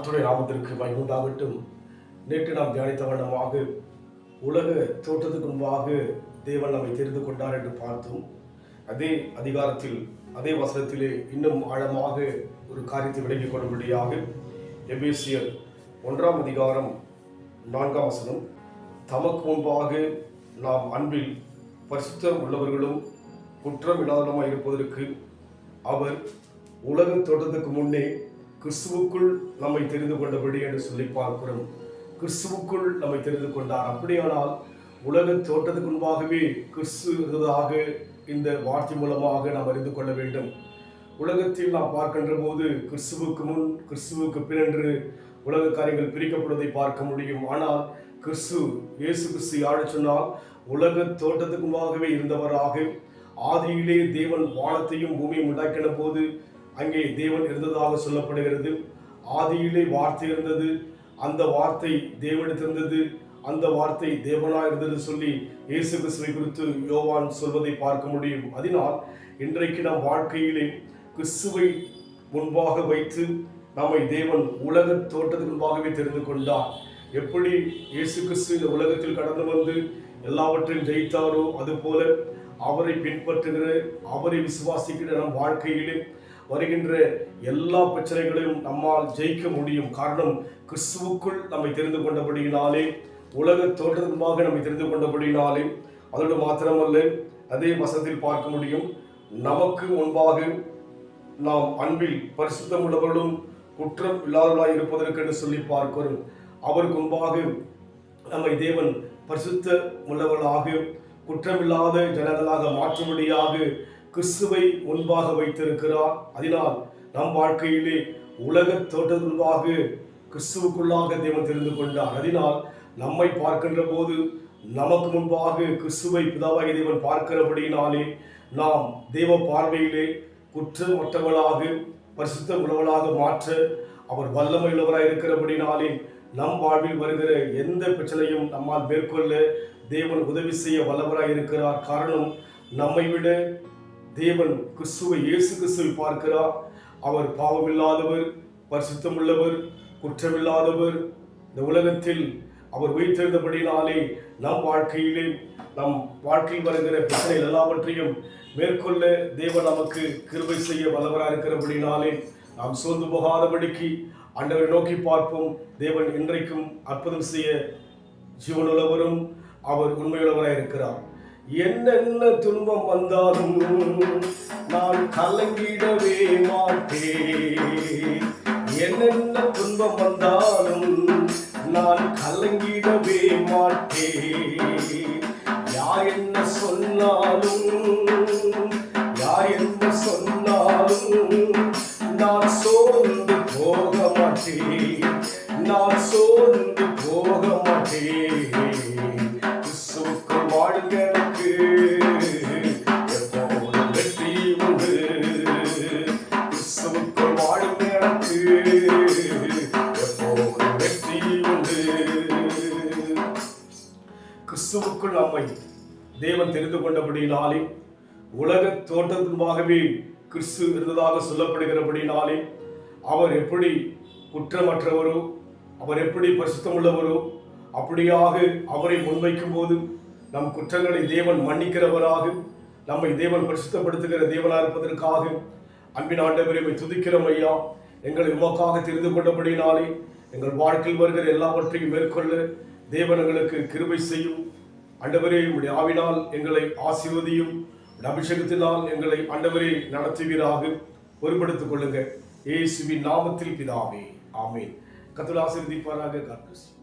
கர்த்தருடைய நாமத்திற்கு மகிமை உண்டாகட்டும். நேற்று நாம் தியானித்த வண்ணமாக உலக தோற்றத்துக்கு முன்பாக தேவன் நம்மை தெரிந்து கொண்டார் என்று பார்த்தோம். அதே அதிகாரத்தில் அதே வசனத்திலே இன்னும் ஆழமாக ஒரு காரியத்தை விளங்கிக் கொள்ளும்படியாக எபேசியர் 1ஆம் அதிகாரம் 4ஆம் வசனம், தமக்கு முன்பாக நாம் அன்பில் பரிசுத்தம் உள்ளவர்களும் குற்றம் இல்லாதவருமாய் இருப்பதற்கு அவர் உலக தோற்றத்துக்கு முன்னே கிறிஸ்துவுக்குள் நம்மை தெரிந்து கொண்டபடி என்று சொல்லி பார்க்கிறோம். கிறிஸ்துவுக்குள் நம்மை தெரிந்து கொண்டார். அப்படியானால் உலக தோற்றத்துக்கு முன்பாகவே கிறிஸ்து இருந்ததாக இந்த வார்த்தை மூலமாக நாம் அறிந்து கொள்ள வேண்டும். உலகத்தில் நாம் பார்க்கின்ற போது கிறிஸ்துவுக்கு முன் கிறிஸ்துவுக்கு பின் என்று உலக காரியங்கள் பிரிக்கப்படுவதை பார்க்க முடியும். ஆனால் இயேசு கிறிஸ்து யாரு சொன்னால் உலக தோற்றத்துக்கு முன்பாகவே இருந்தவராக, ஆதியிலே தேவன் வானத்தையும் பூமியும் உண்டாக்கின போது அங்கே தேவன் இருந்ததாக சொல்லப்படுகிறது. ஆதியிலே வார்த்தை இருந்தது, அந்த வார்த்தை தேவனிடத்திலிருந்தது, அந்த வார்த்தை தேவனாய் இருந்தது சொல்லி இயேசு கிறிஸ்துவை குறித்து யோவான் சொல்வதை பார்க்க முடியும். அதனால் இன்றைக்கு நம் வாழ்க்கையிலே கிறிஸ்துவை முன்பாக வைத்து நம்மை தேவன் உலக தோற்றத்துக்கு முன்பாகவே தெரிந்து கொண்டார். எப்படி இயேசு கிறிஸ்து இந்த உலகத்தில் கடந்து வந்து எல்லாவற்றையும் ஜெயித்தாரோ, அதுபோல அவரை பின்பற்றுகிற, அவரை விசுவாசிக்கிற நம் வாழ்க்கையிலே வருகின்ற எல்லா பிரச்சனைகளையும் நம்மால் ஜெயிக்க முடியும். காரணம், கிறிஸ்துவுக்குள் நம்மை தெரிந்து கொண்டபடியினாலே, உலக தோற்றமாக நம்மை தெரிந்து கொண்டபடியினாலே. அதோடு மாத்திரமல்ல, அதே வசனத்தில் பார்க்க முடியும், நமக்கு முன்பாக நாம் அன்பில் பரிசுத்தம் உள்ளவர்களும் குற்றம் இல்லாதவர்களாய் இருப்பதற்கு என்று சொல்லி பார்க்கிறோம். அவருக்கு முன்பாக நம்மை தேவன் பரிசுத்த உள்ளவர்களாக, குற்றமில்லாத ஜனங்களாக மாற்றும்படியாக கிறிஸ்துவை முன்பாக வைத்திருக்கிறார். அதனால் நம் வாழ்க்கையிலே உலக தோற்றத்திற்காக கிறிஸ்துவுக்குள்ளாக தேவன் தெரிந்து கொண்டார். அதனால் நம்மை பார்க்கின்ற போது நமக்கு முன்பாக கிறிஸ்துவை பிதாவாகிய தேவன் பார்க்கிறபடியினாலே நாம் தேவ பார்வையிலே குற்றமற்றவர்களாக பரிசுத்த உள்ளவர்களாக மாற்ற அவர் வல்லமை உள்ளவராக இருக்கிறபடினாலே நம் வாழ்வில் வருகிற எந்த பிரச்சனையும் நம்மால் மேற்கொள்ள தேவன் உதவி செய்ய வல்லவராக இருக்கிறார். காரணம், நம்மை விட தேவன் கிறிஸ்துவை, இயேசு கிறிஸ்துவை பார்க்கிறார். அவர் பாவமில்லாதவர், பரிசுத்தம் உள்ளவர், குற்றமில்லாதவர். இந்த உலகத்தில் அவர் வைத்திருந்தபடினாலே நம் வாழ்க்கையில் வருகிற பிரச்சனைகள் எல்லாவற்றையும் மேற்கொள்ள தேவன் நமக்கு கிருபை செய்ய வல்லவராக இருக்கிறபடினாலே நாம் சோர்ந்து போகாதபடிக்கு ஆண்டவரை நோக்கி பார்ப்போம். தேவன் இன்றைக்கும் அற்புதம் செய்ய ஜீவனுள்ளவரும் அவர் உண்மையுள்ளவராக இருக்கிறார். என்னென்ன துன்பம் வந்தாலும் நான் கலங்கிடவே மாட்டேன். என்னென்ன துன்பம் வந்தாலும் நான் கலங்கிடவே மாட்டேன். யார் என்ன சொன்னாலும் நான் சோர்ந்து போக மாட்டேன். கிறிஸ்துவுக்குள் வாழுங்க, எனக்கு எப்போதும் வெற்றி உண்டு. கிறிஸ்துவுக்குள் வாழுங்க, எனக்கு எப்போதும் வெற்றி உண்டு. கிறிஸ்துவுக்குள் நம்மை தேவன் தெரிந்து கொண்டபடியினாலே, உலக தோற்றத்திற்காகவே கிறிஸ்து இருந்ததாக சொல்லப்படுகிறபடினாலே, அவர் எப்படி குற்றமற்றவரோ, அவர் எப்படி பரிசுத்தம் உள்ளவரோ, அப்படியாக அவரை முன்வைக்கும் போது நம் குற்றங்களை தேவன் மன்னிக்கிறவராக, நம்மை தேவன் பரிசுத்தப்படுத்துகிற தேவனாக இருப்பதற்காக அன்பின் ஆண்டவரை துதிக்கிறோம் ஐயா. எங்களை உமக்காக தெரிந்து கொண்டபடினாலே எங்கள் வாழ்க்கையில் வருகிற எல்லாவற்றையும் மேற்கொள்ள தேவன் எங்களுக்கு கிருபை செய்யும். ஆண்டவரே, உம்முடைய ஆவினால் எங்களை ஆசீர்வதியும். அபிஷேகத்தினால் எங்களை ஆண்டவரே நடத்துவீராக. பொறுப்படுத்திக் கொள்ளுங்க. இயேசுவின் நாமத்தில் பிதாவே, ஆமென். கர்த்தர் ஆசீர்வதிப்பாராக. God bless you.